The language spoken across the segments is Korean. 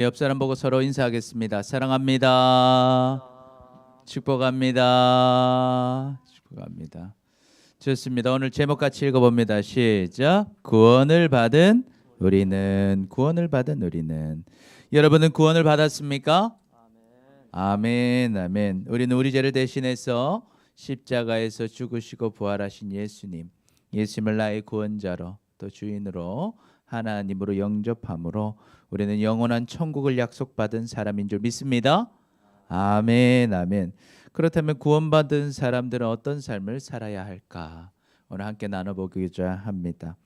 옆 사람 보고 서로 인사하겠습니다. 사랑합니다. 축복합니다. 축복합니다. 좋습니다. 오늘 제목 같이 읽어봅니다. 시작. 구원을 받은 우리는, 구원을 받은 우리는. 여러분은 구원을 받았습니까? 아멘, 아멘. 우리는 우리 죄를 대신해서 십자가에서 죽으시고 부활하신 예수님, 예수님을 나의 구원자로 또 주인으로 하나님으로 영접함으로 우리는 영원한 천국을 약속받은 사람인 줄 믿습니다. 아멘, 아멘. 그렇다면 구원받은 사람들은 어떤 삶을 살아야 할까? 오늘 함께 나눠보고자 합니다.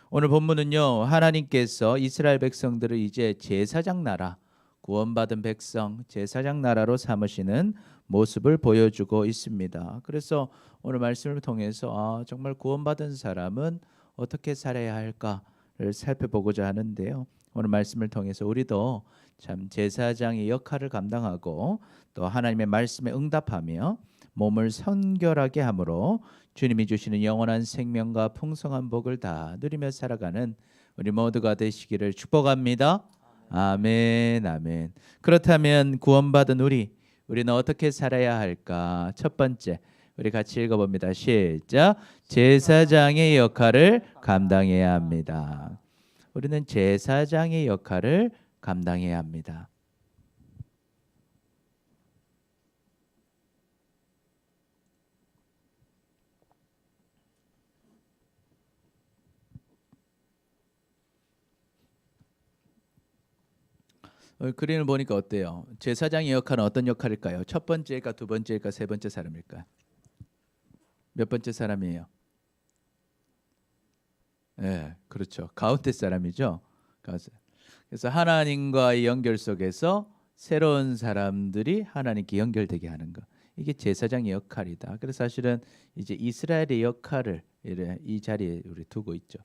오늘 본문은요, 하나님께서 이스라엘 백성들을 이제 제사장 나라, 구원받은 백성, 제사장 나라로 삼으시는 모습을 보여주고 있습니다. 그래서 오늘 말씀을 통해서 정말 구원받은 사람은 어떻게 살아야 할까를 살펴보고자 하는데요. 오늘 말씀을 통해서 우리도 참 제사장의 역할을 감당하고 또 하나님의 말씀에 응답하며 몸을 성결하게 함으로 주님이 주시는 영원한 생명과 풍성한 복을 다 누리며 살아가는 우리 모두가 되시기를 축복합니다. 아멘, 아멘. 그렇다면 구원받은 우리는 어떻게 살아야 할까? 첫 번째, 우리 같이 읽어봅니다. 시작. 제사장의 역할을 감당해야 합니다. 우리는 제사장의 역할을 감당해야 합니다. 그림을 보니까 어때요? 제사장의 역할은 어떤 역할일까요? 첫 번째일까, 두 번째일까, 세 번째 사람일까? 몇 번째 사람이에요? 예, 그렇죠. 가운데 사람이죠. 그래서 하나님과의 연결 속에서 새로운 사람들이 하나님께 연결되게 하는 것. 이게 제사장의 역할이다. 그래서 사실은 이제 이스라엘의 역할을 이 자리에 우리 두고 있죠.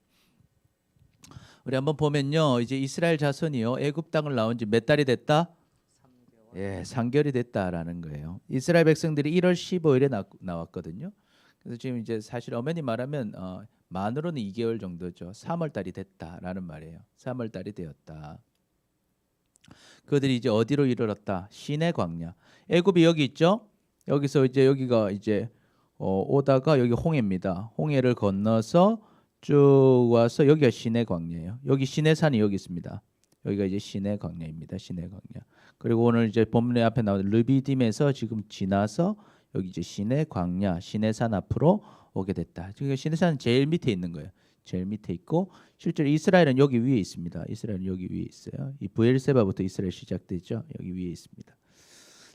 우리 한번 보면요, 이제 이스라엘 자손이요, 애굽 땅을 나온 지 몇 달이 됐다? 3개월. 예, 3개월이 됐다라는 거예요. 이스라엘 백성들이 1월 15일에 나왔거든요. 그래서 지금 이제 사실 어머니 말하면 만으로는 2개월 정도죠. 3월 달이 됐다라는 말이에요. 3월 달이 되었다. 그들이 이제 어디로 이르렀다? 시내 광야. 애굽이 여기 있죠. 여기서 이제 여기가 이제 오다가 여기 홍해입니다. 홍해를 건너서 쭉 와서 여기가 시내 광야예요. 여기 시내산이 여기 있습니다. 여기가 이제 시내 광야입니다. 시내 광야. 그리고 오늘 이제 본문의 앞에 나오는 르비딤에서 지금 지나서 여기 이제 시내 광야, 시내산 앞으로 오게 됐다. 지금 시내산은 제일 밑에 있는 거예요. 제일 밑에 있고 실제로 이스라엘은 여기 위에 있습니다. 이스라엘은 여기 위에 있어요. 이 브엘세바부터 이스라엘 시작되죠. 여기 위에 있습니다.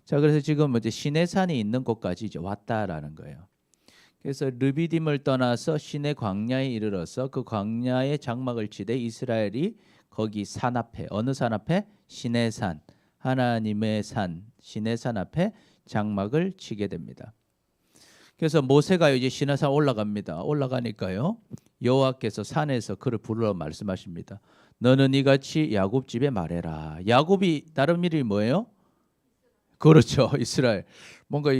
자, 그래서 지금 이제 시내산이 있는 곳까지 이제 왔다라는 거예요. 그래서 르비딤을 떠나서 시내 광야에 이르러서 그 광야에 장막을 치되 이스라엘이 거기 산 앞에, 어느 산 앞에? 시내산, 하나님의 산, 시내산 앞에 장막을 치게 됩니다. 그래서 모세가 이제 시내산 올라갑니다. 올라가니까요, 여호와께서 산에서 그를 부르러 말씀하십니다. 너는 이같이 야곱 집에 말해라. 야곱이 다른 이름이 뭐예요? 그렇죠, 이스라엘. 뭔가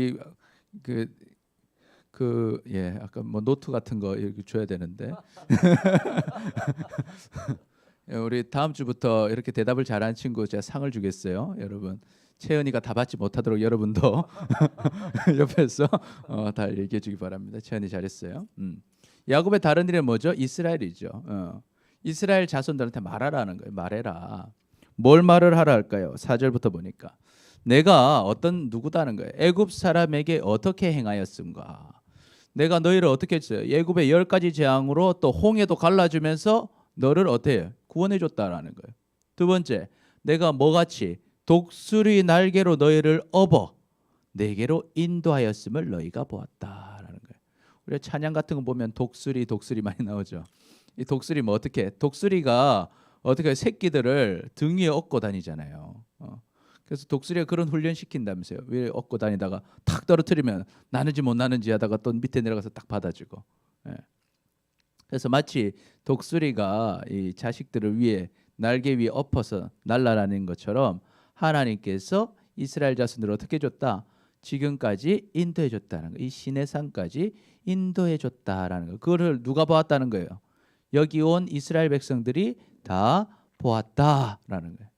예, 아까 뭐 노트 같은 거 이렇게 줘야 되는데 우리 다음 주부터 이렇게 대답을 잘하는 친구 제가 상을 주겠어요, 여러분. 채연이가 다 받지 못하도록 여러분도 옆에서 다 얘기해 주기 바랍니다. 채연이 잘했어요. 야곱의 다른 이름은 뭐죠? 이스라엘이죠. 이스라엘 자손들한테 말하라는 거예요. 말해라. 뭘 말을 하라 할까요? 4절부터 보니까 내가 어떤 누구다는 거예요. 애굽 사람에게 어떻게 행하였음가. 내가 너희를 어떻게 했어요? 애굽의 10가지 재앙으로 또 홍해도 갈라주면서 너를 어떻게 해요? 구원해줬다라는 거예요. 두 번째, 내가 뭐같이 독수리 날개로 너희를 업어 내게로 인도하였음을 너희가 보았다라는 거예요. 우리가 찬양 같은 거 보면 독수리 많이 나오죠. 이 독수리 뭐 어떻게? 독수리가 어떻게 새끼들을 등 위에 업고 다니잖아요. 그래서 독수리가 그런 훈련 시킨다면서요. 왜 업고 다니다가 탁 떨어뜨리면 나는지 못 나는지 하다가 또 밑에 내려가서 딱 받아주고. 예. 그래서 마치 독수리가 이 자식들을 위해 날개 위에 엎어서 날아다니는 것처럼 하나님께서 이스라엘 자손들을 어떻게 줬다? 지금까지 인도해 줬다는 거. 이 시내산까지 인도해 줬다라는 거. 그거를 누가 보았다는 거예요? 여기 온 이스라엘 백성들이 다 보았다라는 거예요.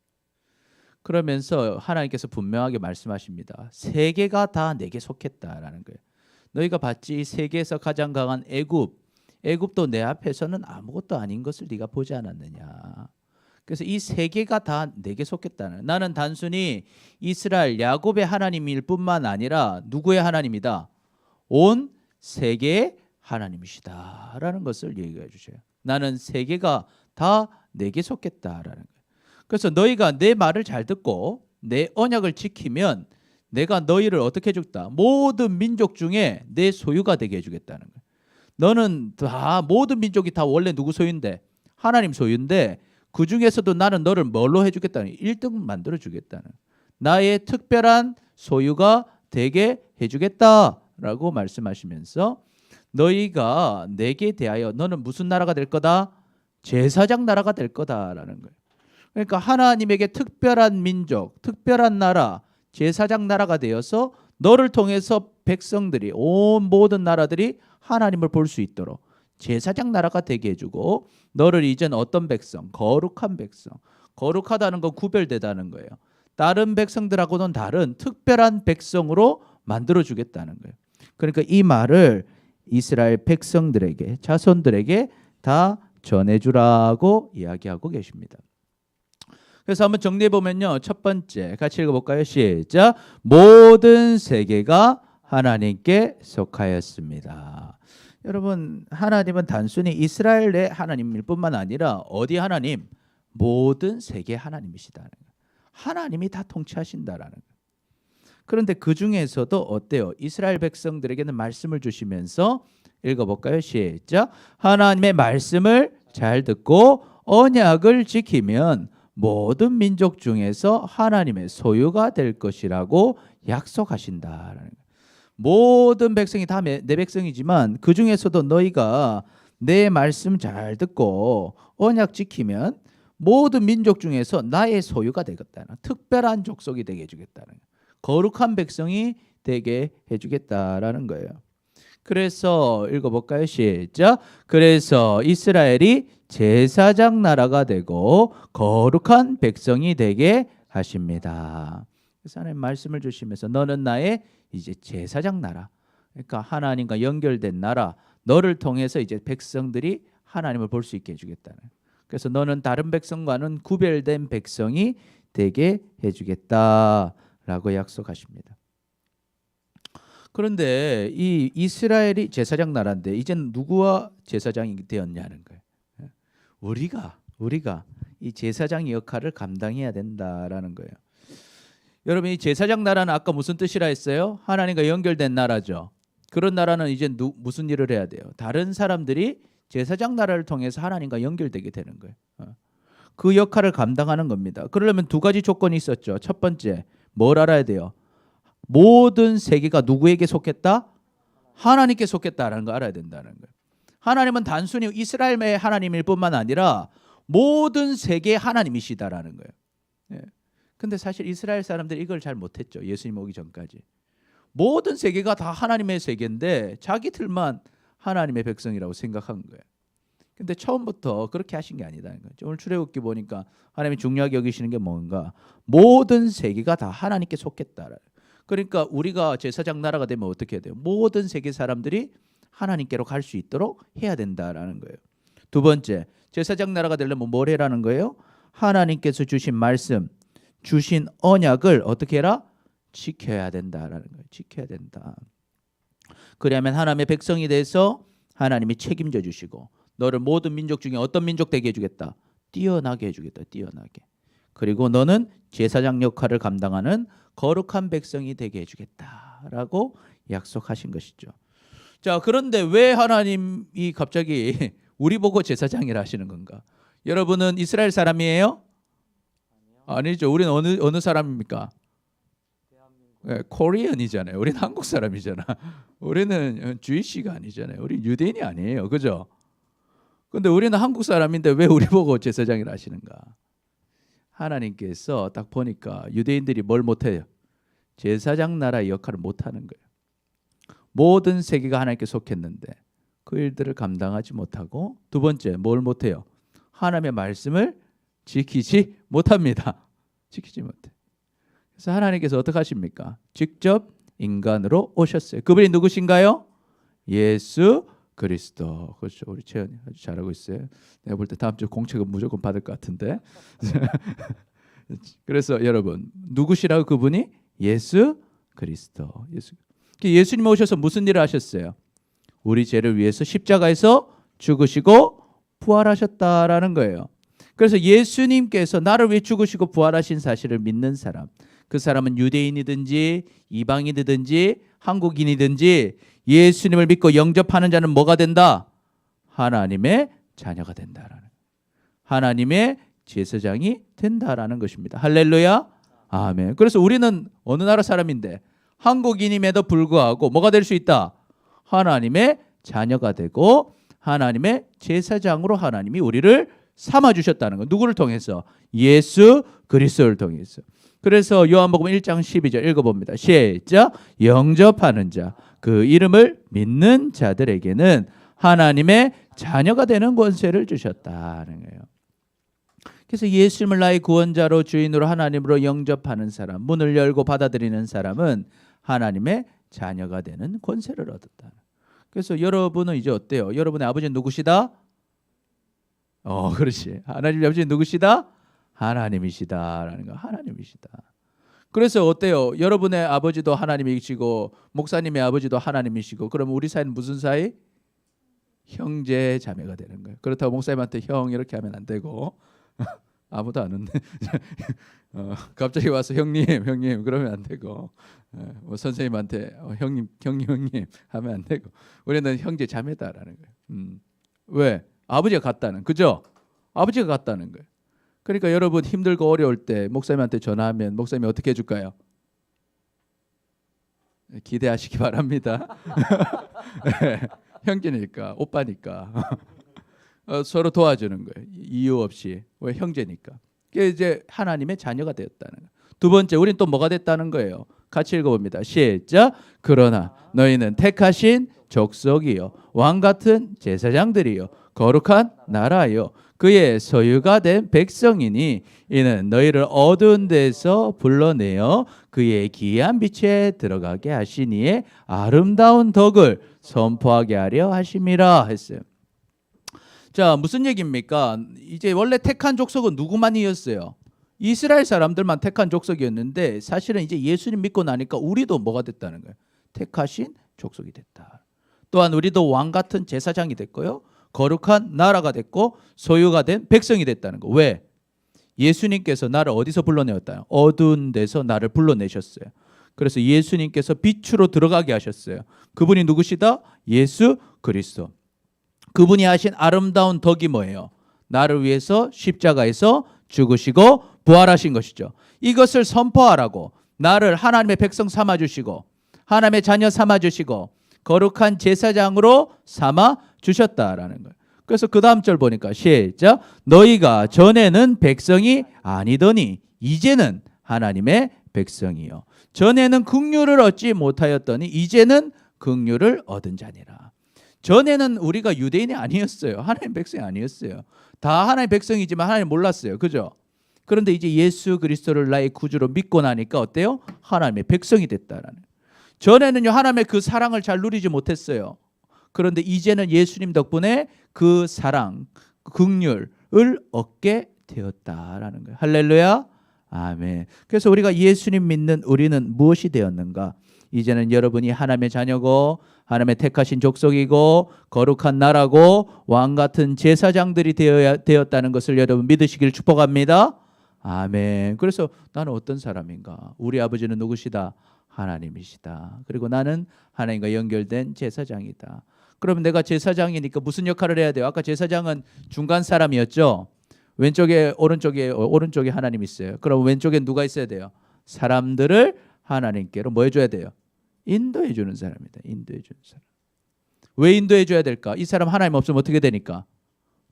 그러면서 하나님께서 분명하게 말씀하십니다. 세계가 다 내게 속했다라는 거예요. 너희가 봤지 세계에서 가장 강한 애굽도 내 앞에서는 아무것도 아닌 것을 네가 보지 않았느냐. 그래서 이 세계가 다 내게 속했다는, 나는 단순히 이스라엘 야곱의 하나님일 뿐만 아니라 누구의 하나님이다? 온 세계의 하나님이시다라는 것을 얘기해 주셔요. 나는 세계가 다 내게 속했다라는 거예요. 그래서 너희가 내 말을 잘 듣고 내 언약을 지키면 내가 너희를 어떻게 해주겠다? 모든 민족 중에 내 소유가 되게 해주겠다는 거예요. 너는 다 모든 민족이 다 원래 누구 소유인데? 하나님 소유인데 그 중에서도 나는 너를 뭘로 해주겠다는 1등 만들어 주겠다는, 나의 특별한 소유가 되게 해주겠다라고 말씀하시면서 너희가 내게 대하여 너는 무슨 나라가 될 거다? 제사장 나라가 될 거다라는 거예요. 그러니까 하나님에게 특별한 민족, 특별한 나라, 제사장 나라가 되어서 너를 통해서 백성들이, 온 모든 나라들이 하나님을 볼 수 있도록 제사장 나라가 되게 해주고, 너를 이젠 어떤 백성? 거룩한 백성. 거룩하다는 건 구별되다는 거예요. 다른 백성들하고는 다른 특별한 백성으로 만들어주겠다는 거예요. 그러니까 이 말을 이스라엘 백성들에게, 자손들에게 다 전해주라고 이야기하고 계십니다. 그래서 한번 정리해 보면요, 첫 번째 같이 읽어볼까요? 시작. 모든 세계가 하나님께 속하였습니다. 여러분, 하나님은 단순히 이스라엘의 하나님일 뿐만 아니라 어디 하나님? 모든 세계 하나님이시다는 거예요. 하나님이 다 통치하신다라는 거예요. 그런데 그 중에서도 어때요? 이스라엘 백성들에게는 말씀을 주시면서 읽어볼까요? 시작. 하나님의 말씀을 잘 듣고 언약을 지키면 모든 민족 중에서 하나님의 소유가 될 것이라고 약속하신다라는 거예요. 모든 백성이 다 내 백성이지만 그 중에서도 너희가 내 말씀 잘 듣고 언약 지키면 모든 민족 중에서 나의 소유가 되겠다는, 특별한 족속이 되게 해주겠다는, 거룩한 백성이 되게 해주겠다라는 거예요. 그래서 읽어볼까요? 시작. 그래서 이스라엘이 제사장 나라가 되고 거룩한 백성이 되게 하십니다. 그래서 하나님 말씀을 주시면서 너는 나의 이제 제사장 나라, 그러니까 하나님과 연결된 나라, 너를 통해서 이제 백성들이 하나님을 볼 수 있게 해주겠다는. 그래서 너는 다른 백성과는 구별된 백성이 되게 해주겠다라고 약속하십니다. 그런데 이 이스라엘이 제사장 나라인데 이제는 누구와 제사장이 되었냐는 거예요. 우리가 이 제사장 역할을 감당해야 된다라는 거예요. 여러분, 이 제사장 나라는 아까 무슨 뜻이라 했어요? 하나님과 연결된 나라죠. 그런 나라는 이제 무슨 일을 해야 돼요? 다른 사람들이 제사장 나라를 통해서 하나님과 연결되게 되는 거예요. 그 역할을 감당하는 겁니다. 그러려면 두 가지 조건이 있었죠. 첫 번째, 뭘 알아야 돼요? 모든 세계가 누구에게 속했다? 하나님께 속했다라는 거 알아야 된다는 거예요. 하나님은 단순히 이스라엘의 하나님일 뿐만 아니라 모든 세계의 하나님이시다라는 거예요. 예. 근데 사실 이스라엘 사람들이 이걸 잘 못했죠. 예수님 오기 전까지. 모든 세계가 다 하나님의 세계인데 자기들만 하나님의 백성이라고 생각한 거예요. 근데 처음부터 그렇게 하신 게 아니다는 거죠. 오늘 출애굽기 보니까 하나님이 중요하게 여기시는 게 뭔가? 모든 세계가 다 하나님께 속했다. 그러니까 우리가 제사장 나라가 되면 어떻게 해야 돼요? 모든 세계 사람들이 하나님께로 갈 수 있도록 해야 된다라는 거예요. 두 번째, 제사장 나라가 되려면 뭘 해라는 거예요? 하나님께서 주신 말씀, 주신 언약을 어떻게 해라? 지켜야 된다라는 거예요. 지켜야 된다. 그러면 하나님의 백성이 돼서 하나님이 책임져 주시고 너를 모든 민족 중에 어떤 민족 되게 해주겠다? 뛰어나게 해주겠다. 뛰어나게. 그리고 너는 제사장 역할을 감당하는 거룩한 백성이 되게 해주겠다라고 약속하신 것이죠. 자, 그런데 왜 하나님이 갑자기 우리 보고 제사장이라 하시는 건가? 여러분은 이스라엘 사람이에요? 아니죠. 우리는 어느 사람입니까? 네, 코리안이잖아요. 우리는 한국 사람이잖아. 우리는 주이시가 아니잖아요. 우리 유대인이 아니에요. 그죠? 근데 우리는 한국 사람인데 왜 우리 보고 제사장이라 하시는가? 하나님께서 딱 보니까 유대인들이 뭘 못해요? 제사장 나라의 역할을 못하는 거예요. 모든 세계가 하나님께 속했는데 그 일들을 감당하지 못하고, 두 번째 뭘 못해요? 하나님의 말씀을 지키지 못합니다. 지키지 못해. 그래서 하나님께서 어떻게 하십니까? 직접 인간으로 오셨어요. 그분이 누구신가요? 예수 그리스도. 그렇죠. 우리 채연이 아주 잘하고 있어요. 내가 볼 때 다음 주 공책은 무조건 받을 것 같은데. 그래서 여러분 누구시라고 그분이? 예수 그리스도. 예수님 오셔서 무슨 일을 하셨어요? 우리 죄를 위해서 십자가에서 죽으시고 부활하셨다라는 거예요. 그래서 예수님께서 나를 위해 죽으시고 부활하신 사실을 믿는 사람, 그 사람은 유대인이든지 이방인이든지 한국인이든지 예수님을 믿고 영접하는 자는 뭐가 된다? 하나님의 자녀가 된다라는, 하나님의 제사장이 된다라는 것입니다. 할렐루야. 아멘. 그래서 우리는 어느 나라 사람인데 한국인임에도 불구하고 뭐가 될 수 있다? 하나님의 자녀가 되고 하나님의 제사장으로 하나님이 우리를 삼아주셨다는 거. 누구를 통해서? 예수 그리스도를 통해서. 그래서 요한복음 1장 12절 읽어봅니다. 시작. 영접하는 자, 그 이름을 믿는 자들에게는 하나님의 자녀가 되는 권세를 주셨다는 거예요. 그래서 예수님을 나의 구원자로 주인으로 하나님으로 영접하는 사람, 문을 열고 받아들이는 사람은 하나님의 자녀가 되는 권세를 얻었다. 그래서 여러분은 이제 어때요? 여러분의 아버지는 누구시다? 그렇지. 하나님의 아버지는 누구시다? 하나님이시다라는 거. 하나님이시다. 그래서 어때요? 여러분의 아버지도 하나님이시고 목사님의 아버지도 하나님이시고, 그러면 우리 사이는 무슨 사이? 형제 자매가 되는 거예요. 그렇다고 목사님한테 형 이렇게 하면 안 되고 아무도 안 웃네. 갑자기 와서 형님 그러면 안 되고, 뭐 선생님한테 형님 하면 안 되고, 우리는 형제 자매다라는 거예요. 왜? 아버지가 같다는, 그죠? 아버지가 같다는 거예요. 그러니까 여러분 힘들고 어려울 때 목사님한테 전화하면 목사님이 어떻게 해줄까요? 기대하시기 바랍니다. 형제니까, 오빠니까 서로 도와주는 거예요. 이유 없이. 왜? 형제니까. 그게 이제 하나님의 자녀가 되었다는 거예요. 두 번째, 우리는 또 뭐가 됐다는 거예요? 같이 읽어봅니다. 시작. 그러나 너희는 택하신 족속이요, 왕 같은 제사장들이요, 거룩한 나라요, 그의 소유가 된 백성이니 이는 너희를 어두운 데서 불러내어 그의 기이한 빛에 들어가게 하시니에 아름다운 덕을 선포하게 하려 하심이라 했어요. 자, 무슨 얘기입니까? 이제 원래 택한 족속은 누구만이었어요? 이스라엘 사람들만 택한 족속이었는데 사실은 이제 예수님 믿고 나니까 우리도 뭐가 됐다는 거예요? 택하신 족속이 됐다. 또한 우리도 왕 같은 제사장이 됐고요, 거룩한 나라가 됐고 소유가 된 백성이 됐다는 거. 왜? 예수님께서 나를 어디서 불러내었다? 어두운 데서 나를 불러내셨어요. 그래서 예수님께서 빛으로 들어가게 하셨어요. 그분이 누구시다? 예수 그리스도. 그분이 하신 아름다운 덕이 뭐예요? 나를 위해서 십자가에서 죽으시고 부활하신 것이죠. 이것을 선포하라고 나를 하나님의 백성 삼아주시고 하나님의 자녀 삼아주시고 거룩한 제사장으로 삼아 주셨다라는 거예요. 그래서 그 다음 절 보니까 시작. 너희가 전에는 백성이 아니더니 이제는 하나님의 백성이요, 전에는 긍휼을 얻지 못하였더니 이제는 긍휼을 얻은 자니라. 전에는 우리가 유대인이 아니었어요. 하나님 백성이 아니었어요. 다 하나님 백성이지만 하나님 몰랐어요. 그죠? 그런데 이제 예수 그리스도를 나의 구주로 믿고 나니까 어때요? 하나님의 백성이 됐다라는. 전에는요, 하나님의 그 사랑을 잘 누리지 못했어요. 그런데 이제는 예수님 덕분에 그 사랑, 긍휼을 얻게 되었다라는 거예요. 할렐루야. 아멘. 그래서 우리가 예수님 믿는 우리는 무엇이 되었는가? 이제는 여러분이 하나님의 자녀고 하나님의 택하신 족속이고 거룩한 나라고 왕 같은 제사장들이 되었다는 것을 여러분 믿으시길 축복합니다. 아멘. 그래서 나는 어떤 사람인가? 우리 아버지는 누구시다? 하나님이시다. 그리고 나는 하나님과 연결된 제사장이다. 그러면 내가 제사장이니까 무슨 역할을 해야 돼요? 아까 제사장은 중간 사람이었죠. 왼쪽에 오른쪽에 하나님 있어요. 그럼 왼쪽에 누가 있어야 돼요? 사람들을 하나님께로 뭐 해줘야 돼요? 인도해 주는 사람이다. 인도해 주는 사람. 왜 인도해 줘야 될까? 이 사람 하나님 없으면 어떻게 되니까?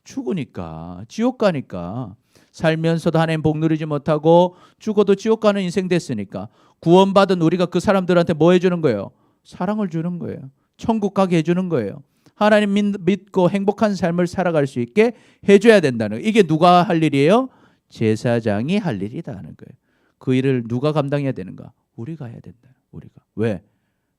죽으니까, 지옥 가니까. 살면서도 하나님 복 누리지 못하고 죽어도 지옥 가는 인생 됐으니까 구원받은 우리가 그 사람들한테 뭐 해주는 거예요? 사랑을 주는 거예요. 천국 가게 해주는 거예요. 하나님 믿고 행복한 삶을 살아갈 수 있게 해줘야 된다는 거예요. 이게 누가 할 일이에요? 제사장이 할 일이다 하는 거예요. 그 일을 누가 감당해야 되는가? 우리가 해야 된다. 우리가. 왜?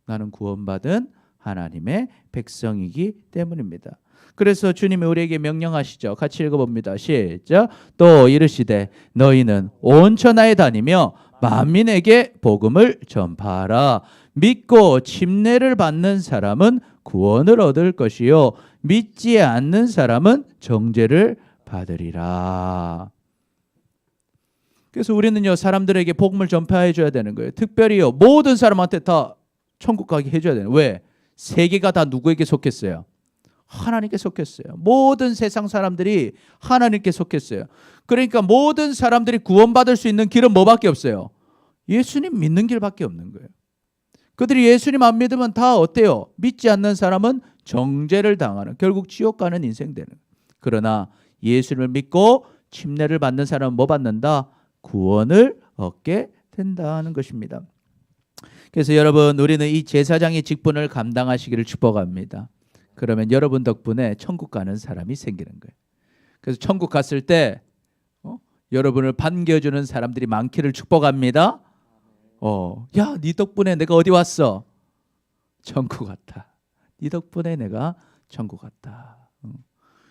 나는 구원받은 하나님의 백성이기 때문입니다. 그래서 주님이 우리에게 명령하시죠. 같이 읽어봅니다. 시작. 또 이르시되 너희는 온 천하에 다니며 만민에게 복음을 전파하라. 믿고 침례를 받는 사람은 구원을 얻을 것이요 믿지 않는 사람은 정죄를 받으리라. 그래서 우리는요 사람들에게 복음을 전파해 줘야 되는 거예요. 특별히요 모든 사람한테 다 천국 가게 해줘야 되는. 왜? 세계가 다 누구에게 속했어요? 하나님께 속했어요. 모든 세상 사람들이 하나님께 속했어요. 그러니까 모든 사람들이 구원받을 수 있는 길은 뭐밖에 없어요? 예수님 믿는 길밖에 없는 거예요. 그들이 예수님 안 믿으면 다 어때요? 믿지 않는 사람은 정죄를 당하는, 결국 지옥 가는 인생 되는. 그러나 예수님을 믿고 침례를 받는 사람은 뭐 받는다? 구원을 얻게 된다는 것입니다. 그래서 여러분 우리는 이 제사장의 직분을 감당하시기를 축복합니다. 그러면 여러분 덕분에 천국 가는 사람이 생기는 거예요. 그래서 천국 갔을 때 여러분을 반겨주는 사람들이 많기를 축복합니다. 야, 네 덕분에 내가 어디 왔어? 천국 갔다. 네 덕분에 내가 천국 갔다.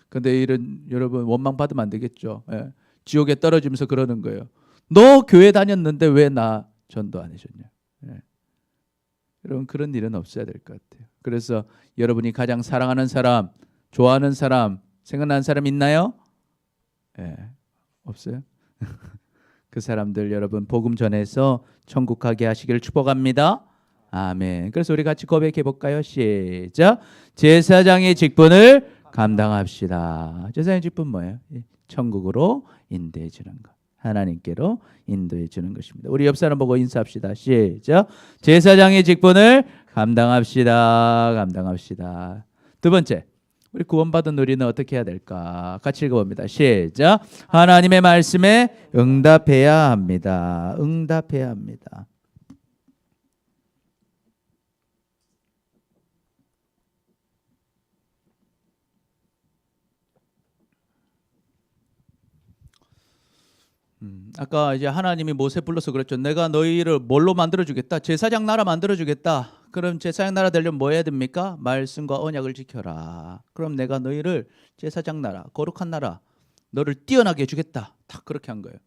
근데 이런 여러분 원망 받으면 안 되겠죠. 예. 지옥에 떨어지면서 그러는 거예요. 너 교회 다녔는데 왜 나 전도 안 해줬냐? 예. 여러분 그런 일은 없어야 될 것 같아요. 그래서 여러분이 가장 사랑하는 사람, 좋아하는 사람, 생각나는 사람 있나요? 예, 없어요? 그 사람들 여러분 복음 전해서 천국 가게 하시기를 축복합니다. 아멘. 그래서 우리 같이 고백해 볼까요? 시작. 제사장의 직분을 감당합시다. 제사장의 직분 뭐예요? 천국으로 인도해 주는 것. 하나님께로 인도해 주는 것입니다. 우리 옆 사람 보고 인사합시다. 시작. 제사장의 직분을 감당합시다. 감당합시다. 두 번째, 우리 구원받은 우리는 어떻게 해야 될까? 같이 읽어봅니다. 시작. 하나님의 말씀에 응답해야 합니다. 응답해야 합니다. 아까 이제 하나님이 모세 불러서 그랬죠. 내가 너희를 뭘로 만들어주겠다? 제사장 나라 만들어주겠다. 그럼 제사장 나라 되려면 뭐 해야 됩니까? 말씀과 언약을 지켜라. 그럼 내가 너희를 제사장 나라, 거룩한 나라, 너를 뛰어나게 해주겠다. 딱 그렇게 한 거예요.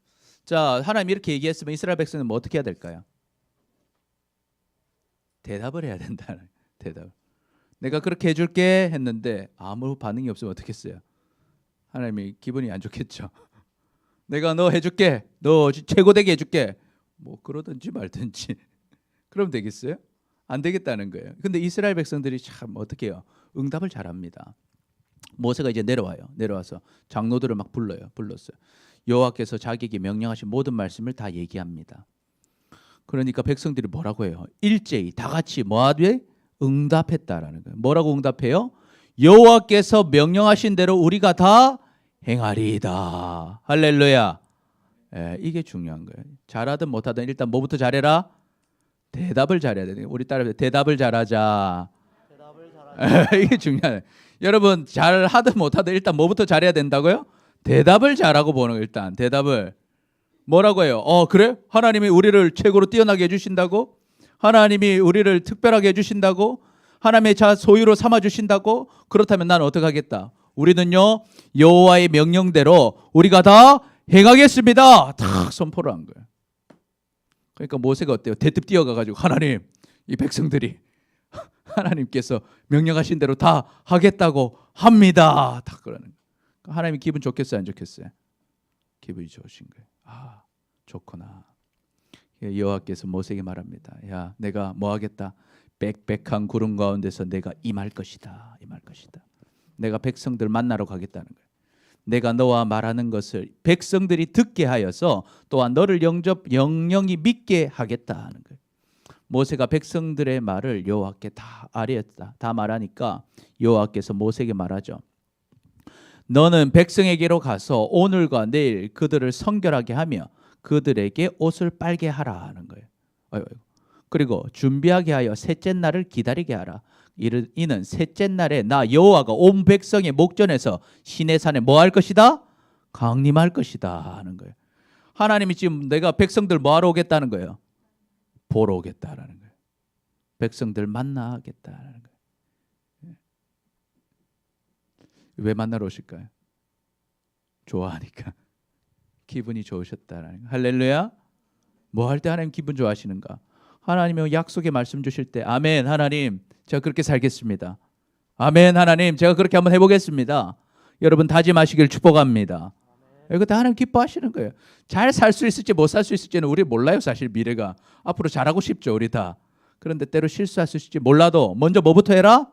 자, 하나님 이렇게 얘기했으면 이스라엘 백성은 뭐 어떻게 해야 될까요? 대답을 해야 된다. 대답. 내가 그렇게 해줄게 했는데 아무 반응이 없으면 어떻겠어요? 하나님이 기분이 안 좋겠죠. 내가 너 해줄게. 너 최고되게 해줄게. 뭐 그러든지 말든지. 그럼 되겠어요? 안 되겠다는 거예요. 근데 이스라엘 백성들이 참 어떻게 해요? 응답을 잘합니다. 모세가 이제 내려와요. 내려와서 장로들을 막 불렀어요. 여호와께서 자기에게 명령하신 모든 말씀을 다 얘기합니다. 그러니까 백성들이 뭐라고 해요? 일제히 다 같이 뭐하되? 응답했다라는 거예요. 뭐라고 응답해요? 여호와께서 명령하신 대로 우리가 다 행하리이다. 할렐루야. 이게 중요한 거예요. 잘하든 못하든 일단 뭐부터 잘해라? 대답을 잘해야 돼요. 우리 따라 대답을 잘하자. 이게 중요해요. 여러분 잘하든 못하든 일단 뭐부터 잘해야 된다고요? 대답을 잘하고 보는 거. 일단 대답을 뭐라고 해요? 그래? 하나님이 우리를 최고로 뛰어나게 해주신다고? 하나님이 우리를 특별하게 해주신다고? 하나님의 자 소유로 삼아주신다고? 그렇다면 나는 어떻게 하겠다? 우리는요 여호와의 명령대로 우리가 다 행하겠습니다. 탁 선포를 한 거예요. 그러니까 모세가 어때요? 대뜸 뛰어가가지고 하나님 이 백성들이 하나님께서 명령하신 대로 다 하겠다고 합니다. 딱 그러는 거예요. 하나님이 기분 좋겠어요, 안 좋겠어요? 기분이 좋으신 거예요. 아 좋구나. 여호와께서 모세에게 말합니다. 야 내가 뭐 하겠다? 빽빽한 구름 가운데서 내가 임할 것이다. 임할 것이다. 내가 백성들 만나러 가겠다는 거예요. 내가 너와 말하는 것을 백성들이 듣게 하여서 또한 너를 영영이 믿게 하겠다 하는 거예요. 모세가 백성들의 말을 여호와께 다 아뢰었다. 다 말하니까 여호와께서 모세에게 말하죠. 너는 백성에게로 가서 오늘과 내일 그들을 성결하게 하며 그들에게 옷을 빨게 하라 하는 거예요. 그리고 준비하게 하여 셋째 날을 기다리게 하라. 이는 셋째 날에 나 여호와가 온 백성의 목전에서 시내산에 뭐 할 것이다? 강림할 것이다 하는 거예요. 하나님이 지금 내가 백성들 뭐하러 오겠다는 거예요? 보러 오겠다라는 거예요. 백성들 만나겠다라는 거예요. 왜 만나러 오실까요? 좋아하니까. 기분이 좋으셨다라는 거예요. 할렐루야. 뭐 할 때 하나님 기분 좋아하시는가? 하나님의 약속의 말씀 주실 때 아멘 하나님 제가 그렇게 살겠습니다. 아멘 하나님 제가 그렇게 한번 해보겠습니다. 여러분 다짐하시길 축복합니다. 이거 다 하나님 기뻐하시는 거예요. 잘 살 수 있을지 못 살 수 있을지는 우리 몰라요. 사실 미래가. 앞으로 잘하고 싶죠 우리 다. 그런데 때로 실수할 수 있을지 몰라도 먼저 뭐부터 해라?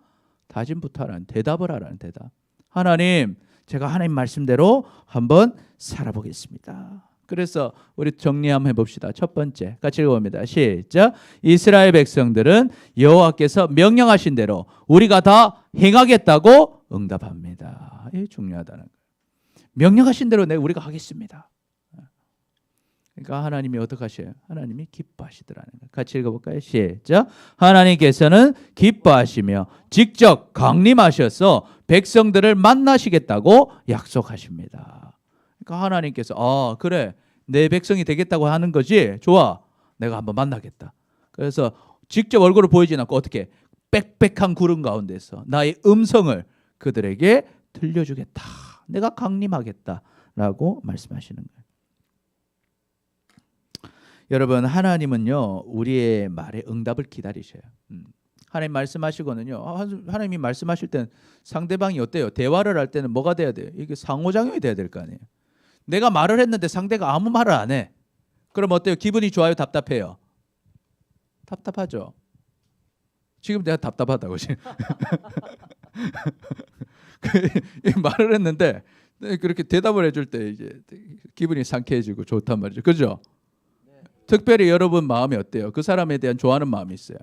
다짐부터 하라는, 대답을 하라는 대답. 하나님 제가 하나님 말씀대로 한번 살아보겠습니다. 그래서 우리 정리 한번 해봅시다. 첫 번째 같이 읽어봅니다. 시작. 이스라엘 백성들은 여호와께서 명령하신 대로 우리가 다 행하겠다고 응답합니다. 이게 중요하다는 거예요. 명령하신 대로 우리가 하겠습니다. 그러니까 하나님이 어떻게 하셔요? 하나님이 기뻐하시더라는 거예요. 같이 읽어볼까요? 시작. 하나님께서는 기뻐하시며 직접 강림하셔서 백성들을 만나시겠다고 약속하십니다. 그러니까 하나님께서 그래 내 백성이 되겠다고 하는 거지? 좋아. 내가 한번 만나겠다. 그래서 직접 얼굴을 보이지 않고 어떻게 빽빽한 구름 가운데서 나의 음성을 그들에게 들려주겠다. 내가 강림하겠다라고 말씀하시는 거예요. 여러분 하나님은요 우리의 말에 응답을 기다리셔요. 하나님 말씀하시거든요. 하나님이 말씀하실 때는 상대방이 어때요? 대화를 할 때는 뭐가 돼야 돼요? 이게 상호작용이 돼야 될 거 아니에요. 내가 말을 했는데 상대가 아무 말을 안 해. 그럼 어때요? 기분이 좋아요? 답답해요? 답답하죠. 지금 내가 답답하다고 지금. 말을 했는데 그렇게 대답을 해줄 때 이제 기분이 상쾌해지고 좋단 말이죠. 그죠? 특별히 여러분 마음이 어때요? 그 사람에 대한 좋아하는 마음이 있어요.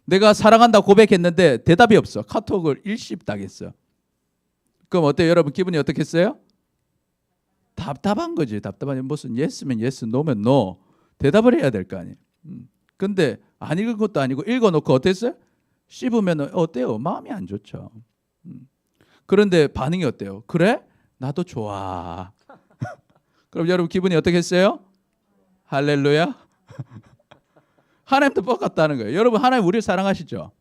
내가 사랑한다 고백했는데 대답이 없어. 카톡을 일십당했어. 그럼 어때요? 여러분 기분이 어떻겠어요? 답답한 거지. 답답한 무슨 예스면 예스, 노면 노. 대답을 해야 될 거 아니에요. 근데 안 읽은 것도 아니고 읽어놓고 어땠어요? 씹으면 어때요? 마음이 안 좋죠. 그런데 반응이 어때요? 그래? 나도 좋아. 그럼 여러분 기분이 어떻겠어요? 할렐루야. 하나님도 똑같다는 거예요. 여러분 하나님 우리를 사랑하시죠.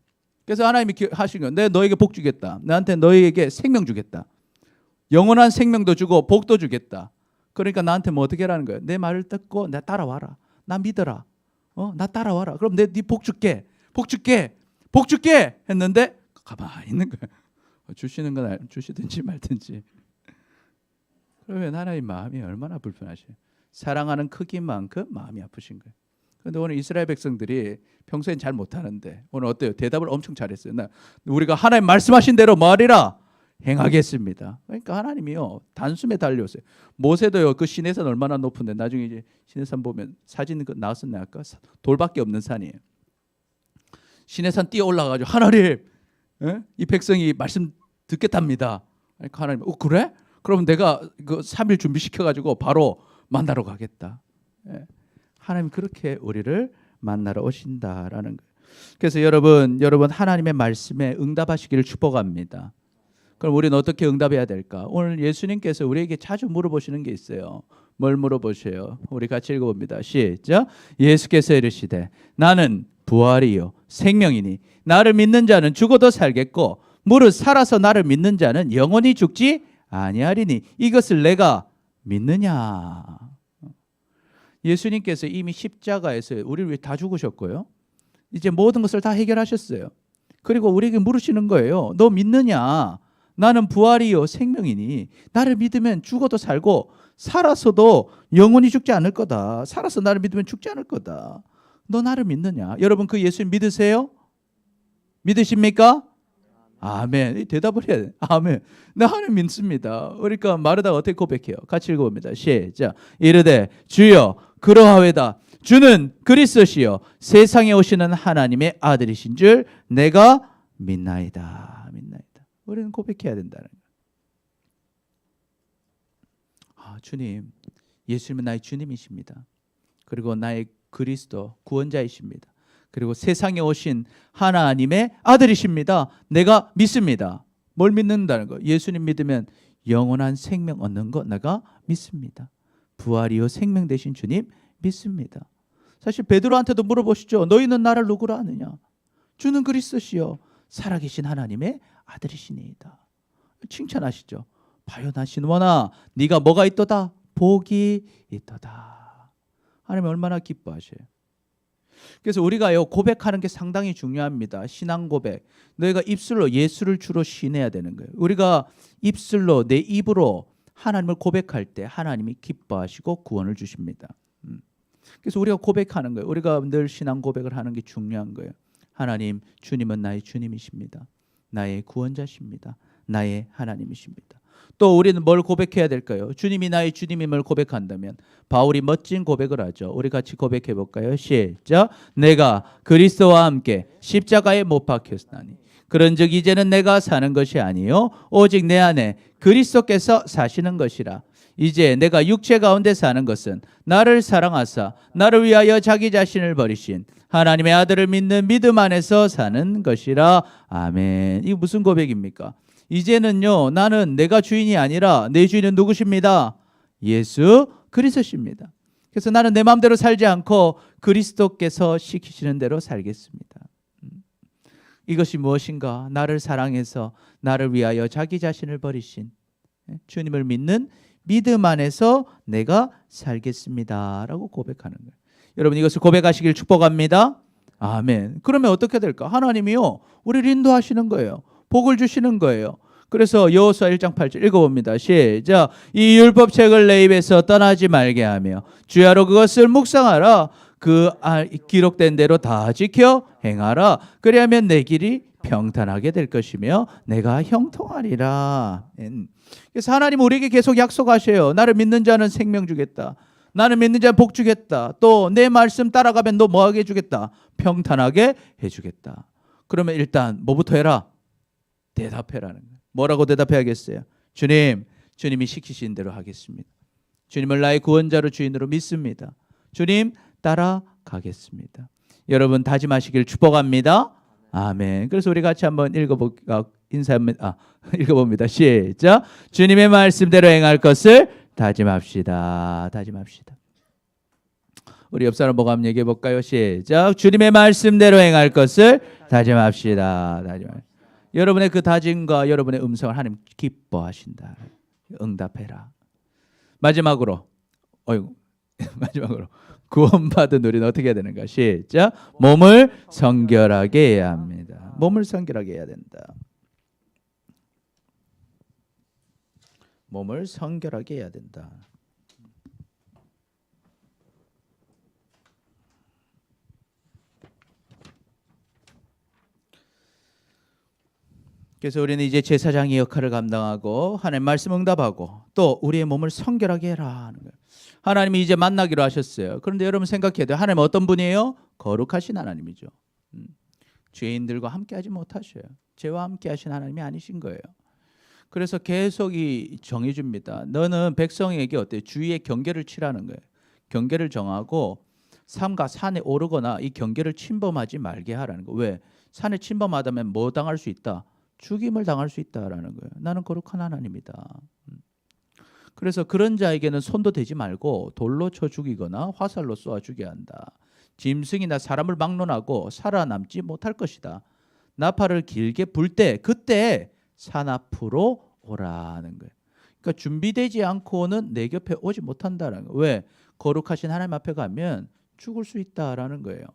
그래서 하나님이 하신 거예요. 내가 너에게 복 주겠다. 나한테 너에게 생명 주겠다. 영원한 생명도 주고 복도 주겠다. 그러니까 나한테 뭐 어떻게 하라는 거예요? 내 말을 듣고 나 따라와라. 나 믿어라. 나 따라와라. 그럼 네 복 줄게. 복 줄게. 복 줄게 했는데 가만히 있는 거예요. 주시는 건 주시든지 말든지. 그러면 하나님 마음이 얼마나 불편하셔요. 사랑하는 크기만큼 마음이 아프신 거예요. 그런데 오늘 이스라엘 백성들이 평소엔 잘 못하는데 오늘 어때요? 대답을 엄청 잘했어요. 우리가 하나님 말씀하신 대로 말이라 행하겠습니다. 그러니까 하나님이요 단숨에 달려오세요. 모세도요 그 시내산 얼마나 높은데 나중에 이제 시내산 보면 사진 나왔었나 아까 돌밖에 없는 산이에요. 시내산 뛰어 올라가가지고 하나님, 이 백성이 말씀 듣겠답니다. 그러니까 하나님, 그래? 그럼 내가 그 3일 준비시켜가지고 바로 만나러 가겠다. 하나님 그렇게 우리를 만나러 오신다라는 거예요. 그래서 여러분 하나님의 말씀에 응답하시기를 축복합니다. 그럼 우리는 어떻게 응답해야 될까? 오늘 예수님께서 우리에게 자주 물어보시는 게 있어요. 뭘 물어보셔요? 우리 같이 읽어봅니다. 시작. 예수께서 이르시되 나는 부활이요 생명이니 나를 믿는 자는 죽어도 살겠고 무릇 살아서 나를 믿는 자는 영원히 죽지 아니하리니 이것을 내가 믿느냐? 예수님께서 이미 십자가에서 우리를 위해 다 죽으셨고요. 이제 모든 것을 다 해결하셨어요. 그리고 우리에게 물으시는 거예요. 너 믿느냐? 나는 부활이요 생명이니 나를 믿으면 죽어도 살고 살아서도 영원히 죽지 않을 거다. 살아서 나를 믿으면 죽지 않을 거다. 너 나를 믿느냐? 여러분 그 예수님 믿으세요? 믿으십니까? 아멘. 대답을 해야 돼. 아멘. 나 하나님 믿습니다. 그러니까 마르다가 어떻게 고백해요? 같이 읽어봅니다. 시작. 이르되 주여 그러하외다. 주는 그리스도시요 세상에 오시는 하나님의 아들이신 줄 내가 믿나이다. 믿나이다. 우리는 고백해야 된다는 거예요. 주님, 예수님은 나의 주님이십니다. 그리고 나의 그리스도 구원자이십니다. 그리고 세상에 오신 하나님의 아들이십니다. 내가 믿습니다. 뭘 믿는다는 거? 예수님 믿으면 영원한 생명 얻는 거 내가 믿습니다. 부활이요 생명 되신 주님 믿습니다. 사실 베드로한테도 물어보시죠. 너희는 나를 누구라 하느냐? 주는 그리스도시요 살아계신 하나님의 아들이시니이다. 칭찬하시죠. 봐요 나 시므온아 네가 뭐가 있도다? 복이 있도다. 하나님 얼마나 기뻐하셔요. 그래서 우리가요 고백하는 게 상당히 중요합니다. 신앙 고백. 너희가 입술로 예수를 주로 신해야 되는 거예요. 우리가 입술로 내 입으로 하나님을 고백할 때 하나님이 기뻐하시고 구원을 주십니다. 그래서 우리가 고백하는 거예요. 우리가 늘 신앙 고백을 하는 게 중요한 거예요. 하나님, 주님은 나의 주님이십니다. 나의 구원자십니다. 나의 하나님이십니다. 또 우리는 뭘 고백해야 될까요? 주님이 나의 주님임을 고백한다면 바울이 멋진 고백을 하죠. 우리 같이 고백해 볼까요? 시작. 내가 그리스도와 함께 십자가에 못 박혔으나니 그런즉 이제는 내가 사는 것이 아니요 오직 내 안에 그리스도께서 사시는 것이라. 이제 내가 육체 가운데 사는 것은 나를 사랑하사 나를 위하여 자기 자신을 버리신 하나님의 아들을 믿는 믿음 안에서 사는 것이라. 아멘. 이게 무슨 고백입니까? 이제는요 나는 내가 주인이 아니라 내 주인은 누구십니다? 예수 그리스도십니다. 그래서 나는 내 마음대로 살지 않고 그리스도께서 시키시는 대로 살겠습니다. 이것이 무엇인가? 나를 사랑해서 나를 위하여 자기 자신을 버리신 주님을 믿는 믿음 안에서 내가 살겠습니다 라고 고백하는 거예요. 여러분 이것을 고백하시길 축복합니다. 아멘. 그러면 어떻게 될까? 하나님이요 우리를 인도하시는 거예요. 복을 주시는 거예요. 그래서 여호수아 1장 8절 읽어봅니다. 시작. 이 율법책을 내 입에서 떠나지 말게 하며 주야로 그것을 묵상하라. 기록된 대로 다 지켜 행하라. 그리하면 내 길이 평탄하게 될 것이며 내가 형통하리라. 그래서 하나님 우리에게 계속 약속하셔요. 나를 믿는 자는 생명 주겠다. 나는 믿는 자는 복 주겠다. 또 내 말씀 따라가면 너 뭐하게 해주겠다? 평탄하게 해주겠다. 그러면 일단 뭐부터 해라? 대답해라는 거예요. 뭐라고 대답해야겠어요? 주님이 시키신 대로 하겠습니다. 주님을 나의 구원자로 주인으로 믿습니다. 주님 따라가겠습니다. 여러분 다짐하시길 축복합니다. 아멘. 그래서 우리 같이 한번 읽어봅니다. 시작. 주님의 말씀대로 행할 것을 다짐합시다. 다짐합시다. 우리 옆 사람 보고 한번 얘기해 볼까요? 시작. 주님의 말씀대로 행할 것을 다짐합시다. 다짐합시다. 여러분의 그 다짐과 여러분의 음성을 하나님 기뻐하신다. 응답해라. 마지막으로 구원받은 우리는 어떻게 해야 되는가? 시작. 몸을 성결하게 해야 합니다. 몸을 성결하게 해야 된다. 몸을 성결하게 해야 된다. 그래서 우리는 이제 제사장의 역할을 감당하고 하나님 말씀 응답하고 또 우리의 몸을 성결하게 해라 하는 거예요. 하나님이 이제 만나기로 하셨어요. 그런데 여러분 생각해야 돼요. 하나님 어떤 분이에요? 거룩하신 하나님이죠. 죄인들과 함께하지 못하셔요. 죄와 함께하신 하나님이 아니신 거예요. 그래서 계속 정해줍니다. 너는 백성에게 어때요? 주위의 경계를 치라는 거예요. 경계를 정하고 삼가 산에 오르거나 이 경계를 침범하지 말게 하라는 거예요. 왜? 산에 침범하다면 뭐 당할 수 있다? 죽임을 당할 수 있다라는 거예요. 나는 거룩한 하나님이다. 그래서 그런 자에게는 손도 대지 말고 돌로 쳐 죽이거나 화살로 쏘아 죽여야 한다. 짐승이나 사람을 막론하고 살아남지 못할 것이다. 나팔을 길게 불 때 그때 산 앞으로 오라는 거예요. 그러니까 준비되지 않고는 내 곁에 오지 못한다는 거예요. 왜? 거룩하신 하나님 앞에 가면 죽을 수 있다라는 거예요.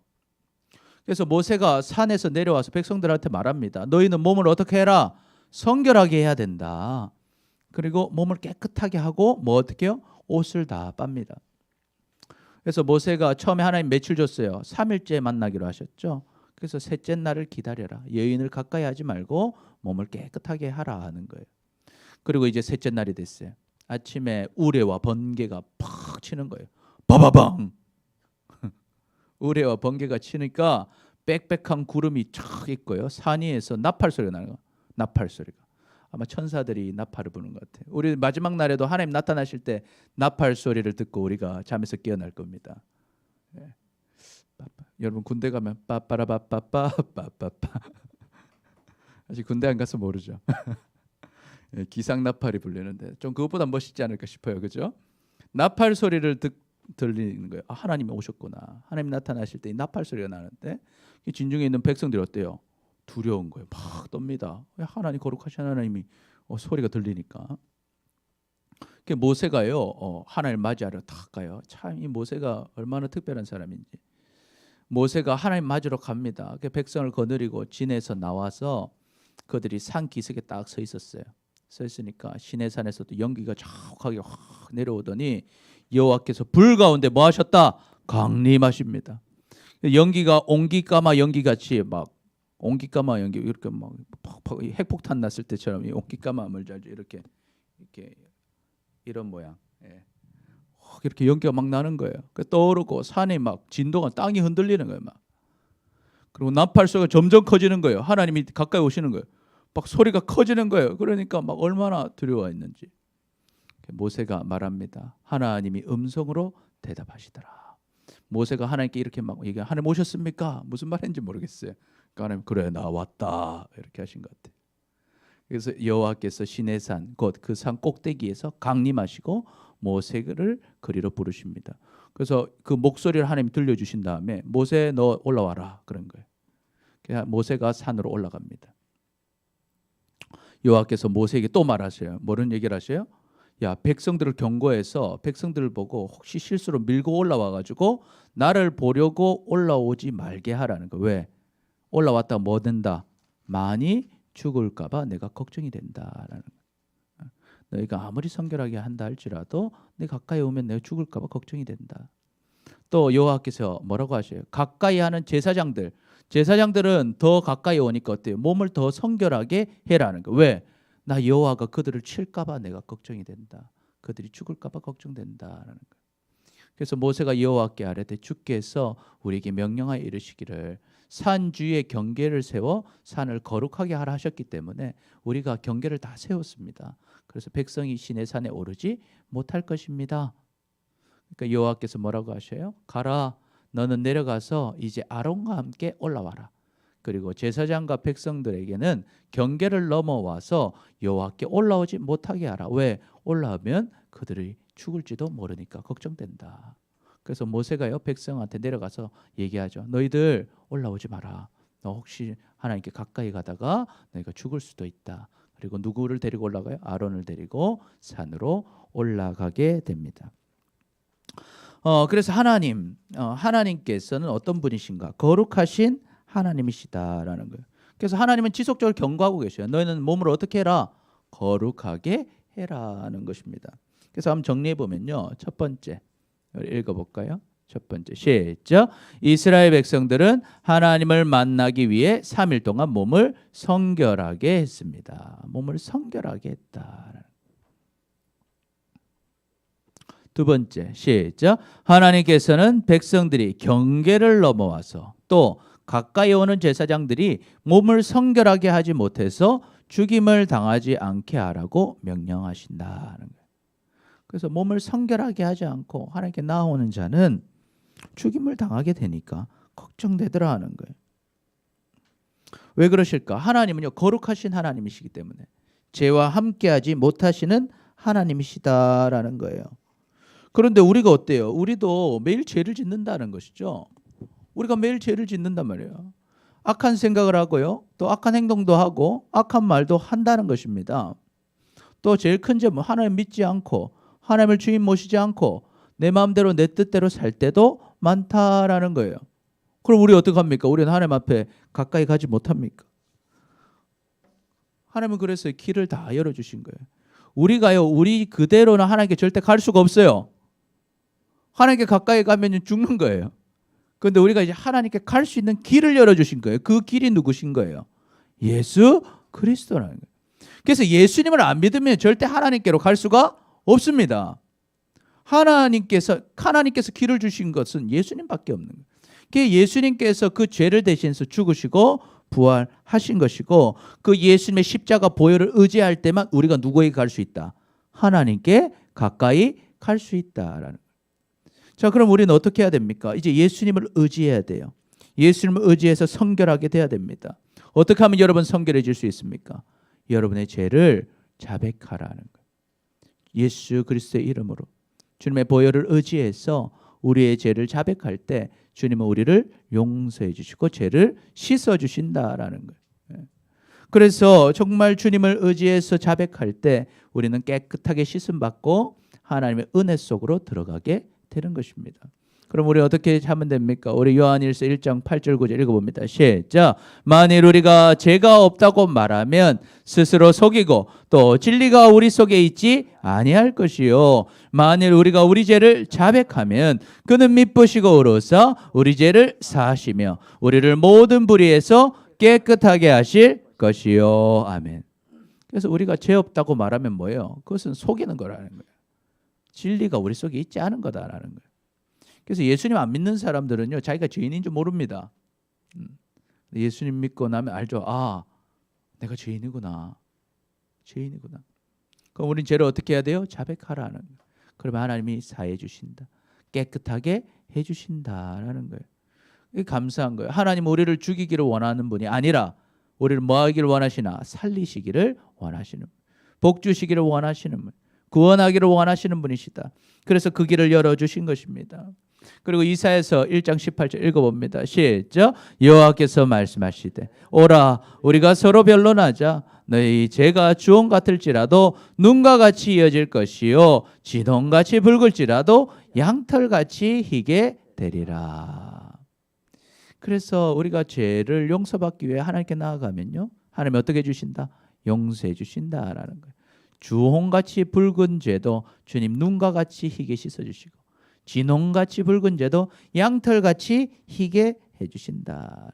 그래서 모세가 산에서 내려와서 백성들한테 말합니다. 너희는 몸을 어떻게 해라? 성결하게 해야 된다. 그리고 몸을 깨끗하게 하고 뭐 어떻게 해요? 옷을 다 빱니다. 그래서 모세가 처음에 하나님 며칠 줬어요? 3일째 만나기로 하셨죠. 그래서 셋째 날을 기다려라. 여인을 가까이 하지 말고 몸을 깨끗하게 하라 하는 거예요. 그리고 이제 셋째 날이 됐어요. 아침에 우레와 번개가 팍 치는 거예요. 바바방. 우레와 번개가 치니까 빽빽한 구름이 쫙 있고요. 산 위에서 나팔 소리가 나는 거예요. 나팔 소리가. 아마 천사들이 나팔을 부는 것 같아요. 우리 마지막 날에도 하나님 나타나실 때 나팔 소리를 듣고 우리가 잠에서 깨어날 겁니다. 네. 여러분 군대 가면 빠빠라빠빠빠빠빠빠 아직 군대 안 가서 모르죠. 기상 나팔이 불리는데 좀 그것보다 멋있지 않을까 싶어요. 그죠? 나팔 소리를 들리는 거예요. 아, 하나님이 오셨구나. 하나님 나타나실 때 나팔 소리가 나는데 진중에 있는 백성들이 어때요? 두려운 거예요. 막 떱니다. 하나님 거룩하신 하나님이 소리가 들리니까. 모세가요, 하나님 맞이하러 탁 가요. 참 이 모세가 얼마나 특별한 사람인지. 모세가 하나님 맞으러 갑니다. 백성을 거느리고 진에서 나와서 그들이 산 기슭에 딱 서 있었어요. 서 있으니까 시내산에서도 연기가 자욱하게 확 내려오더니 여호와께서 불 가운데 뭐 하셨다? 강림하십니다. 연기가 옹기까마 연기같이 막 옹기까마 연기 이렇게 막 핵폭탄 났을 때처럼 이 옹기까마를 이렇게 이런 모양. 예. 이렇게 연기가 막 나는 거예요. 떠오르고 산이 막 진동은 땅이 흔들리는 거예요. 막. 그리고 나팔 소리가 점점 커지는 거예요. 하나님이 가까이 오시는 거예요. 막 소리가 커지는 거예요. 그러니까 막 얼마나 두려워했는지. 모세가 말합니다. 하나님이 음성으로 대답하시더라. 모세가 하나님께 이렇게 막 얘기해. 하나님 오셨습니까? 무슨 말인지 모르겠어요. 그러니까 하나님 그래 나 왔다 이렇게 하신 것 같아요. 그래서 여호와께서 시내산 곧 그 산 꼭대기에서 강림하시고 모세를 그리로 부르십니다. 그래서 그 목소리를 하나님이 들려주신 다음에 모세 너 올라와라 그런 거예요. 그래서 모세가 산으로 올라갑니다. 여호와께서 모세에게 또 말하셔요. 뭐런 얘기를 하셔요? 야 백성들을 경고해서 백성들을 보고 혹시 실수로 밀고 올라와가지고 나를 보려고 올라오지 말게 하라는 거. 왜? 올라왔다 뭐 된다? 많이 죽을까봐 내가 걱정이 된다라는 거. 너희가 아무리 성결하게 한다 할지라도 내 가까이 오면 내가 죽을까봐 걱정이 된다. 또 여호와께서 뭐라고 하셔요? 가까이 하는 제사장들은 더 가까이 오니까 어때요? 몸을 더 성결하게 해라는 거. 왜? 나 여호와가 그들을 칠까봐 내가 걱정이 된다. 그들이 죽을까봐 걱정된다라는 거. 그래서 모세가 여호와께 아뢰되 주께서 우리에게 명령하여 이르시기를 산 주위에 경계를 세워 산을 거룩하게 하라 하셨기 때문에 우리가 경계를 다 세웠습니다. 그래서 백성이 시내산에 오르지 못할 것입니다. 그러니까 여호와께서 뭐라고 하셔요? 가라 너는 내려가서 이제 아론과 함께 올라와라. 그리고 제사장과 백성들에게는 경계를 넘어와서 여호와께 올라오지 못하게 하라. 왜? 올라오면 그들이 죽을지도 모르니까 걱정된다. 그래서 모세가요 백성한테 내려가서 얘기하죠. 너희들 올라오지 마라. 너 혹시 하나님께 가까이 가다가 너희가 죽을 수도 있다. 그리고 누구를 데리고 올라가요? 아론을 데리고 산으로 올라가게 됩니다. 그래서 하나님께서는 어떤 분이신가? 거룩하신 하나님이시다라는 거예요. 그래서 하나님은 지속적으로 경고하고 계셔요. 너희는 몸을 어떻게 해라? 거룩하게 해라는 것입니다. 그래서 한번 정리해 보면요. 첫 번째 읽어볼까요? 첫 번째 시작. 이스라엘 백성들은 하나님을 만나기 위해 3일 동안 몸을 성결하게 했습니다. 몸을 성결하게 했다. 두 번째 시작. 하나님께서는 백성들이 경계를 넘어와서 또 가까이 오는 제사장들이 몸을 성결하게 하지 못해서 죽임을 당하지 않게 하라고 명령하신다는 거예요. 그래서 몸을 성결하게 하지 않고 하나님께 나아오는 자는 죽임을 당하게 되니까 걱정되더라 하는 거예요. 왜 그러실까? 하나님은요 거룩하신 하나님이시기 때문에 죄와 함께하지 못하시는 하나님이시다라는 거예요. 그런데 우리가 어때요? 우리도 매일 죄를 짓는다는 것이죠. 우리가 매일 죄를 짓는단 말이에요. 악한 생각을 하고요. 또 악한 행동도 하고 악한 말도 한다는 것입니다. 또 제일 큰 점은 하나님 믿지 않고 하나님을 주인 모시지 않고 내 마음대로 내 뜻대로 살 때도 많다라는 거예요. 그럼 우리 어떻게 합니까? 우리는 하나님 앞에 가까이 가지 못합니까? 하나님은 그래서 길을 다 열어주신 거예요. 우리가요 우리 그대로는 하나님께 절대 갈 수가 없어요. 하나님께 가까이 가면 죽는 거예요. 그런데 우리가 이제 하나님께 갈 수 있는 길을 열어주신 거예요. 그 길이 누구신 거예요? 예수 그리스도라는 거예요. 그래서 예수님을 안 믿으면 절대 하나님께로 갈 수가 없습니다. 하나님께서 길을 주신 것은 예수님밖에 없는 거예요. 그 예수님께서 그 죄를 대신해서 죽으시고 부활하신 것이고 그 예수님의 십자가 보혈을 의지할 때만 우리가 누구에게 갈 수 있다? 하나님께 가까이 갈 수 있다라는 거예요. 자, 그럼 우리는 어떻게 해야 됩니까? 이제 예수님을 의지해야 돼요. 예수님을 의지해서 성결하게 돼야 됩니다. 어떻게 하면 여러분 성결해질 수 있습니까? 여러분의 죄를 자백하라는 거예요. 예수 그리스도의 이름으로 주님의 보혈을 의지해서 우리의 죄를 자백할 때 주님은 우리를 용서해 주시고 죄를 씻어 주신다라는 거예요. 그래서 정말 주님을 의지해서 자백할 때 우리는 깨끗하게 씻음 받고 하나님의 은혜 속으로 들어가게 되는 것입니다. 그럼 우리 어떻게 하면 됩니까? 우리 요한일서 1장 8절 9절 읽어봅니다. 시작. 만일 우리가 죄가 없다고 말하면 스스로 속이고 또 진리가 우리 속에 있지 아니할 것이요. 만일 우리가 우리 죄를 자백하면 그는 미쁘시고 의로서 우리 죄를 사하시며 우리를 모든 불의에서 깨끗하게 하실 것이요. 아멘. 그래서 우리가 죄 없다고 말하면 뭐예요? 그것은 속이는 거라는 거예요. 진리가 우리 속에 있지 않은 거다라는 거예요. 그래서 예수님 안 믿는 사람들은요, 자기가 죄인인 줄 모릅니다. 예수님 믿고 나면 알죠. 아, 내가 죄인이구나. 죄인이구나. 그럼 우린 죄를 어떻게 해야 돼요? 자백하라는 거예요. 그러면 하나님이 사해 주신다. 깨끗하게 해 주신다라는 거예요. 이게 감사한 거예요. 하나님 우리를 죽이기를 원하는 분이 아니라 우리를 뭐 하기를 원하시나? 살리시기를 원하시는 분. 복 주시기를 원하시는 분. 구원하기를 원하시는 분이시다. 그래서 그 길을 열어주신 것입니다. 그리고 이사야서 1장 18절 읽어봅니다. 시작. 여호와께서 말씀하시되 오라 우리가 서로 변론하자. 너희 죄가 주홍 같을지라도 눈과 같이 이어질 것이요 진홍같이 붉을지라도 양털같이 희게 되리라. 그래서 우리가 죄를 용서받기 위해 하나님께 나아가면요, 하나님이 어떻게 해주신다? 용서해 주신다라는 거예요. 주홍같이 붉은 죄도 주님 눈과 같이 희게 씻어주시고 진홍같이 붉은 죄도 양털같이 희게 해주신다.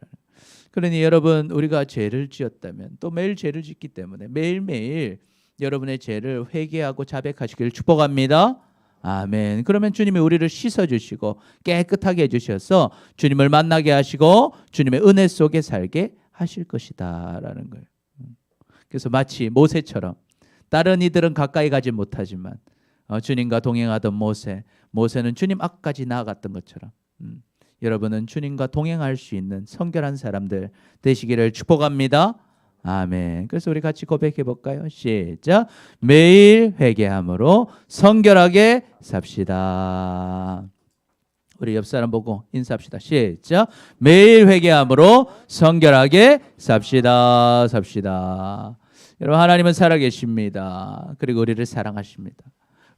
그러니 여러분, 우리가 죄를 지었다면 또 매일 죄를 짓기 때문에 매일매일 여러분의 죄를 회개하고 자백하시기를 축복합니다. 아멘. 그러면 주님이 우리를 씻어주시고 깨끗하게 해주셔서 주님을 만나게 하시고 주님의 은혜 속에 살게 하실 것이다 라는 거예요. 그래서 마치 모세처럼 다른 이들은 가까이 가지 못하지만 주님과 동행하던 모세는 주님 앞까지 나아갔던 것처럼 여러분은 주님과 동행할 수 있는 성결한 사람들 되시기를 축복합니다. 아멘. 그래서 우리 같이 고백해 볼까요? 시작. 매일 회개함으로 성결하게 삽시다. 우리 옆 사람 보고 인사합시다. 시작. 매일 회개함으로 성결하게 삽시다. 여러분, 하나님은 살아계십니다. 그리고 우리를 사랑하십니다.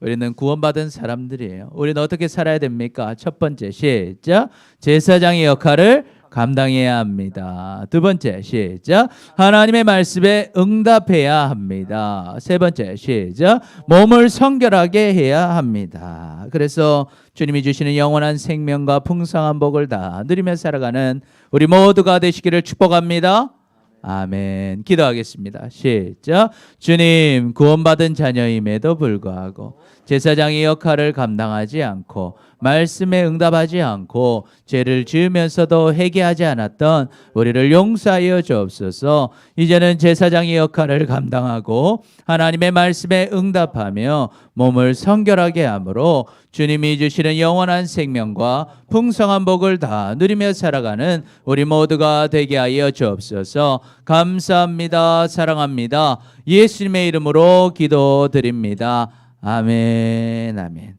우리는 구원받은 사람들이에요. 우리는 어떻게 살아야 됩니까? 첫 번째, 시작. 제사장의 역할을 감당해야 합니다. 두 번째, 시작. 하나님의 말씀에 응답해야 합니다. 세 번째, 시작. 몸을 성결하게 해야 합니다. 그래서 주님이 주시는 영원한 생명과 풍성한 복을 다 누리며 살아가는 우리 모두가 되시기를 축복합니다. 아멘. 기도하겠습니다. 시작. 주님, 구원받은 자녀임에도 불구하고 제사장의 역할을 감당하지 않고 말씀에 응답하지 않고 죄를 지으면서도 회개하지 않았던 우리를 용서하여 주옵소서. 이제는 제사장의 역할을 감당하고 하나님의 말씀에 응답하며 몸을 성결하게 함으로 주님이 주시는 영원한 생명과 풍성한 복을 다 누리며 살아가는 우리 모두가 되게 하여 주옵소서. 감사합니다. 사랑합니다. 예수님의 이름으로 기도드립니다. 아멘. 아멘.